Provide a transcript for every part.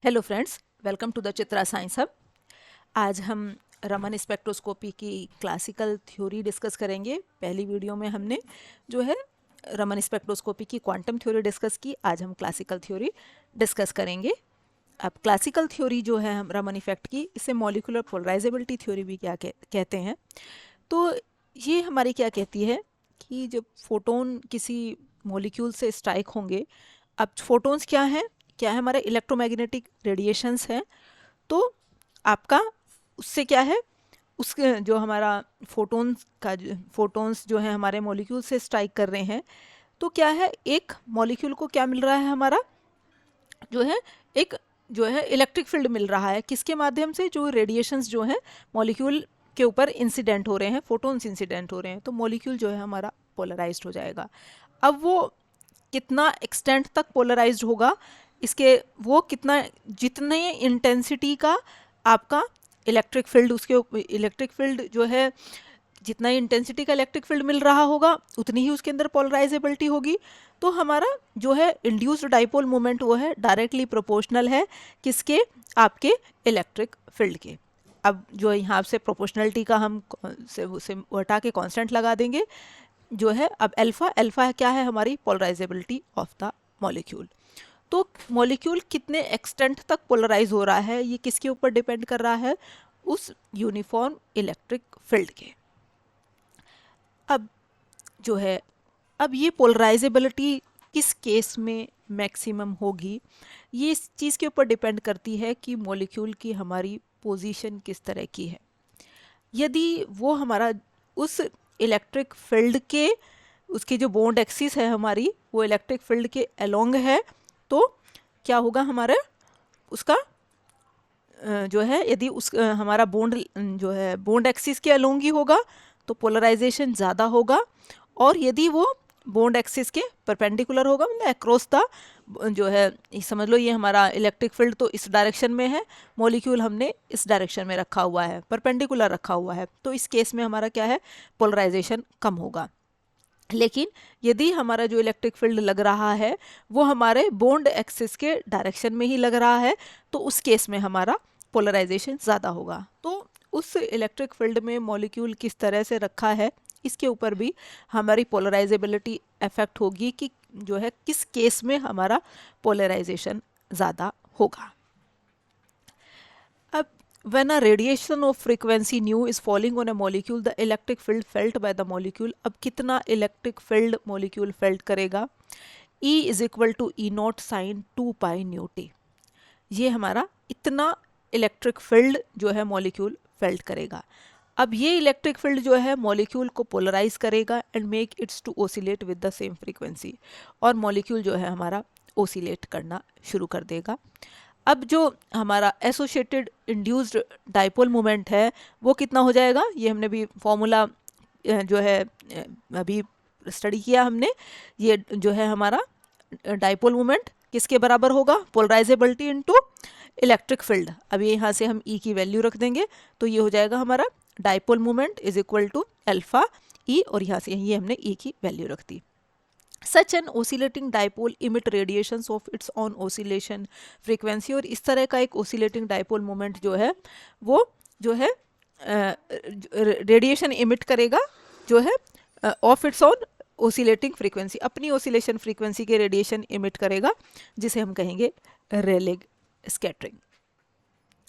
Hello friends, welcome to the Chitra science hub. आज हम Raman spectroscopy की क्लासिकल थ्योरी डिस्कस करेंगे। पहली वीडियो में हमने जो है रमन स्पेक्ट्रोस्कोपी की क्वांटम थ्योरी डिस्कस की। आज हम क्लासिकल थ्योरी डिस्कस करेंगे। अब क्लासिकल थ्योरी जो है हम रमन इफेक्ट की, इसे मॉलिक्यूलर पोलराइजेबिलिटी थ्योरी भी कहते हैं। तो ये हमारी क्या कहती है कि जब फोटोन किसी मॉलिक्यूल से स्ट्राइक होंगे, अब फोटोन्स क्या है हमारे इलेक्ट्रोमैग्नेटिक रेडिएशंस हैं। तो आपका उससे क्या है, उस जो हमारा फोटोन्स जो है हमारे मॉलिक्यूल से स्ट्राइक कर रहे हैं, तो क्या है, एक मॉलिक्यूल को क्या मिल रहा है, हमारा जो है एक जो है इलेक्ट्रिक फील्ड मिल रहा है। किसके माध्यम से? जो रेडिएशंस जो है मॉलिक्यूल के ऊपर इंसिडेंट हो रहे हैं, फोटोन्स इंसिडेंट हो रहे हैं, तो मॉलिक्यूल जो है हमारा पोलराइज्ड हो जाएगा। अब वो कितना एक्सटेंट तक पोलराइज्ड होगा, इसके वो कितना, जितने इंटेंसिटी का आपका इलेक्ट्रिक फील्ड, उसके इलेक्ट्रिक फील्ड जो है, जितना इंटेंसिटी का इलेक्ट्रिक फील्ड मिल रहा होगा उतनी ही उसके अंदर पोलराइजेबिलिटी होगी। तो हमारा जो है इंड्यूस्ड डाइपोल मोमेंट वो है डायरेक्टली प्रोपोर्शनल है किसके? आपके इलेक्ट्रिक फील्ड के। अब जो यहाँ से प्रोपोर्शनलिटी का हम से हटा के कांस्टेंट लगा देंगे जो है। अब अल्फा क्या है? हमारी पोलराइजेबिलिटी ऑफ द मॉलिक्यूल। तो मॉलिक्यूल कितने एक्सटेंट तक पोलराइज हो रहा है, ये किसके ऊपर डिपेंड कर रहा है? उस यूनिफॉर्म इलेक्ट्रिक फील्ड के। अब जो है, अब ये पोलराइजेबिलिटी किस केस में मैक्सिमम होगी, ये इस चीज़ के ऊपर डिपेंड करती है कि मॉलिक्यूल की हमारी पोजीशन किस तरह की है। यदि वो हमारा उस इलेक्ट्रिक फील्ड के, उसकी जो बॉन्ड एक्सिस है हमारी, वो इलेक्ट्रिक फील्ड के अलोंग है, तो क्या होगा हमारे उसका जो है, यदि उस हमारा बॉन्ड जो है बॉन्ड एक्सिस के अलोंग ही होगा तो पोलराइजेशन ज़्यादा होगा। और यदि वो बॉन्ड एक्सिस के परपेंडिकुलर होगा, मतलब अक्रॉस द जो है, समझ लो ये हमारा इलेक्ट्रिक फील्ड तो इस डायरेक्शन में है, मॉलिक्यूल हमने इस डायरेक्शन में रखा हुआ है, परपेंडिकुलर रखा हुआ है, तो इस केस में हमारा क्या है, पोलराइजेशन कम होगा। लेकिन यदि हमारा जो इलेक्ट्रिक फील्ड लग रहा है वो हमारे बॉन्ड एक्सिस के डायरेक्शन में ही लग रहा है, तो उस केस में हमारा पोलराइजेशन ज़्यादा होगा। तो उस इलेक्ट्रिक फील्ड में मॉलिक्यूल किस तरह से रखा है, इसके ऊपर भी हमारी पोलराइजेबिलिटी अफेक्ट होगी कि जो है किस केस में हमारा पोलराइजेशन ज़्यादा होगा। अब when a radiation of frequency nu is falling on a molecule, the electric field felt by the molecule, अब कितना इलेक्ट्रिक फील्ड मॉलिक्यूल फेल्ट करेगा? E is equal to E naught sine 2 pi nu t. ये हमारा इतना electric field जो है molecule felt करेगा। अब ये इलेक्ट्रिक फील्ड जो है मॉलिक्यूल को पोलराइज करेगा and make its to oscillate with the same frequency, और मॉलिक्यूल जो है हमारा ओसिलेट करना शुरू कर देगा। अब जो हमारा एसोसिएटेड इंड्यूस्ड डाइपोल मोमेंट है वो कितना हो जाएगा? ये हमने भी फॉर्मूला जो है अभी स्टडी किया हमने। ये जो है हमारा डाइपोल मोमेंट किसके बराबर होगा? Polarisability into electric field. अब ये यहाँ से हम ई की वैल्यू रख देंगे, तो ये हो जाएगा हमारा dipole moment is equal to alpha E, और यहाँ से ये हमने ई की वैल्यू रख दी। Such an oscillating dipole emit radiations of its own oscillation frequency, और इस तरह का एक ओसिलेटिंग डाइपोल मोमेंट जो है वो जो है रेडिएशन इमिट करेगा जो है of its on oscillating frequency, अपनी ओसिलेशन फ्रीक्वेंसी के रेडिएशन इमिट करेगा, जिसे हम कहेंगे रेले स्कैटरिंग।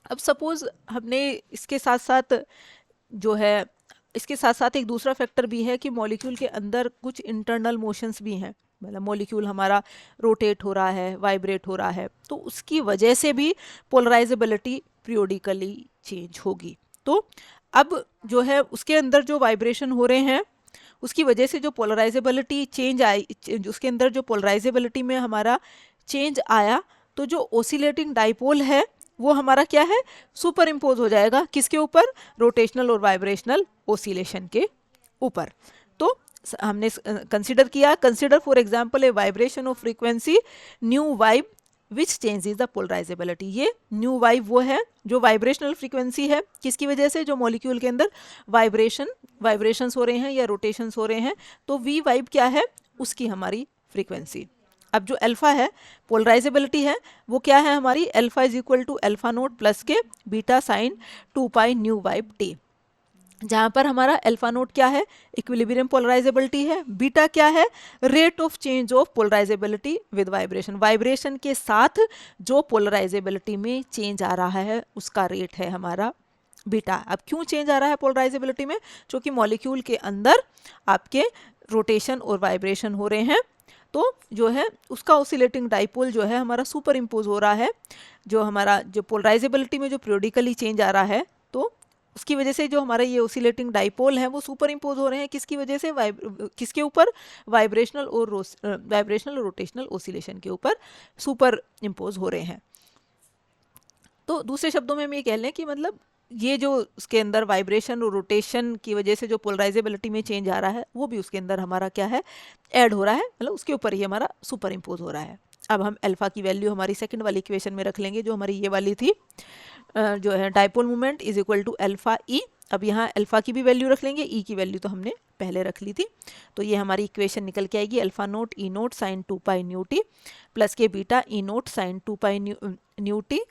अब सपोज हमने इसके साथ साथ जो है, इसके साथ साथ एक दूसरा फैक्टर भी है कि मॉलिक्यूल के अंदर कुछ इंटरनल मोशंस भी हैं, मतलब मॉलिक्यूल हमारा रोटेट हो रहा है, वाइब्रेट हो रहा है, तो उसकी वजह से भी पोलराइजेबिलिटी पीरियोडिकली चेंज होगी। तो अब जो है उसके अंदर जो वाइब्रेशन हो रहे हैं उसकी वजह से जो पोलराइजेबिलिटी चेंज आई, उसके अंदर जो पोलराइजेबिलिटी में हमारा चेंज आया, तो जो ओसिलेटिंग डाइपोल है वो हमारा क्या है, सुपर इम्पोज हो जाएगा किसके ऊपर? रोटेशनल और वाइब्रेशनल ओसिलेशन के ऊपर। तो हमने कंसिडर किया, consider for example a vibration of frequency new vibe which changes the polarisability. ये न्यू वाइब वो है जो वाइब्रेशनल फ्रीक्वेंसी है, किसकी वजह से? जो मॉलिक्यूल के अंदर वाइब्रेशंस हो रहे हैं या रोटेशंस हो रहे हैं, तो वी वाइब क्या है? उसकी हमारी फ्रीक्वेंसी। अब जो अल्फा है पोलराइजेबिलिटी है वो क्या है हमारी, alpha is equal to alpha naught plus k beta sine 2 pi nu vib t, जहाँ पर हमारा अल्फा नोट क्या है, इक्विलिब्रियम पोलराइजेबिलिटी है, बीटा क्या है, rate of change of polarisability with vibration, vibration के साथ जो पोलराइजेबिलिटी में चेंज आ रहा है उसका रेट है हमारा बीटा। अब क्यों चेंज आ रहा है पोलराइजेबिलिटी में, क्योंकि मॉलिक्यूल के अंदर आपके रोटेशन और वाइब्रेशन हो रहे हैं, तो जो है उसका ऑसिलेटिंग डाइपोल जो है हमारा सुपर इम्पोज हो रहा है, जो हमारा जो पोलराइजेबिलिटी में जो पीरियोडिकली चेंज आ रहा है तो उसकी वजह से जो हमारा ये ऑसिलेटिंग डाइपोल है वो सुपर इम्पोज हो रहे हैं, किसकी वजह से, किसके ऊपर, वाइब्रेशनल और रोटेशनल ऑसिलेशन के ऊपर सुपर इम्पोज हो रहे हैं। तो दूसरे शब्दों में हम ये कह लें कि मतलब ये जो उसके अंदर वाइब्रेशन और रोटेशन की वजह से जो पोलराइजेबिलिटी में चेंज आ रहा है वो भी उसके अंदर हमारा क्या है, ऐड हो रहा है, मतलब उसके ऊपर ही हमारा सुपर इम्पोज हो रहा है। अब हम अल्फा की वैल्यू हमारी सेकंड वाली इक्वेशन में रख लेंगे, जो हमारी ये वाली थी, जो है dipole moment is equal to alpha E. अब यहाँ अल्फा की भी वैल्यू रख लेंगे, ई की वैल्यू तो हमने पहले रख ली थी, तो ये हमारी इक्वेशन निकल के आएगी alpha naught E naught sine 2 pi nu t plus k beta E naught sine 2 pi nu t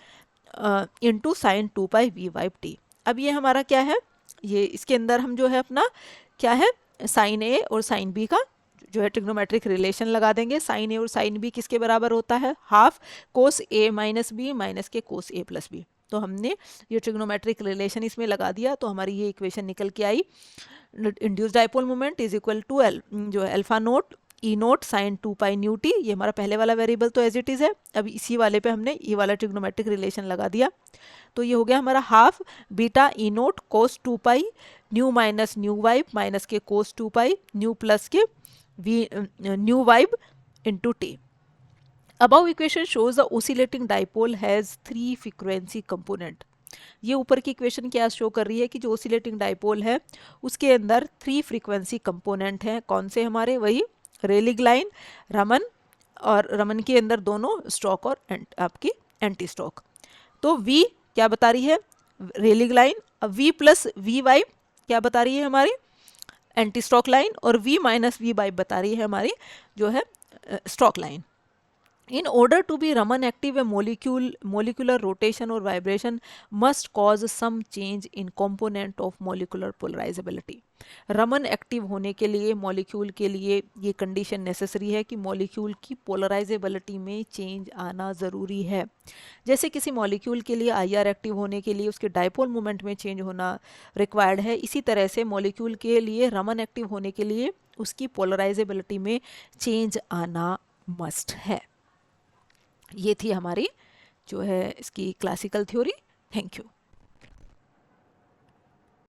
into sine 2 pi v vib t. अब ये हमारा क्या है, ये इसके अंदर हम जो है अपना क्या है, साइन ए और साइन बी का जो है ट्रिग्नोमेट्रिक रिलेशन लगा देंगे। साइन ए और साइन बी किसके बराबर होता है, हाफ कोस ए माइनस बी माइनस के कोस ए प्लस बी। तो हमने ये ट्रिग्नोमेट्रिक रिलेशन इसमें लगा दिया, तो हमारी ये इक्वेशन निकल के आई, induced dipole moment is equal to जो है alpha naught E naught sine 2 pi nu t, ये हमारा पहले वाला वेरिएबल तो एज इट इज़ है, अब इसी वाले पे हमने ये वाला ट्रिग्नोमेट्रिक रिलेशन लगा दिया, तो ये हो गया हमारा half beta E naught cos 2 pi nu minus nu vib minus के कोस 2 पाई न्यू प्लस के वी nu vib into t. Above equation shows the oscillating dipole has 3 frequency component। ये ऊपर की इक्वेशन क्या शो कर रही है कि जो ओसिलेटिंग डाइपोल है उसके अंदर 3 फ्रीक्वेंसी कंपोनेंट हैं, कौन से हमारे, वही रेलिग लाइन, रमन, और रमन के अंदर दोनों स्ट्रोक और आपकी एंटी स्ट्रोक। तो V क्या बता रही है, रेलिग लाइन, अब V प्लस वी वाइब क्या बता रही है हमारी, एंटी स्ट्रोक लाइन, और V माइनस वी वाइब बता रही है हमारी जो है stroke line. In order to be Raman active, a molecular rotation or vibration must cause some change in component of molecular polarizability। Raman active होने के लिए मॉलिक्यूल के लिए ये कंडीशन नेसेसरी है कि मॉलिक्यूल की पोलराइजेबिलिटी में चेंज आना ज़रूरी है। जैसे किसी मॉलिक्यूल के लिए आईआर एक्टिव होने के लिए उसके डाइपोल मोमेंट में चेंज होना रिक्वायर्ड है, इसी तरह से मॉलिक्यूल के लिए रमन एक्टिव होने के लिए उसकी पोलराइजेबिलिटी में चेंज आना मस्ट है। ये थी हमारी जो है इसकी क्लासिकल थ्योरी। Thank you.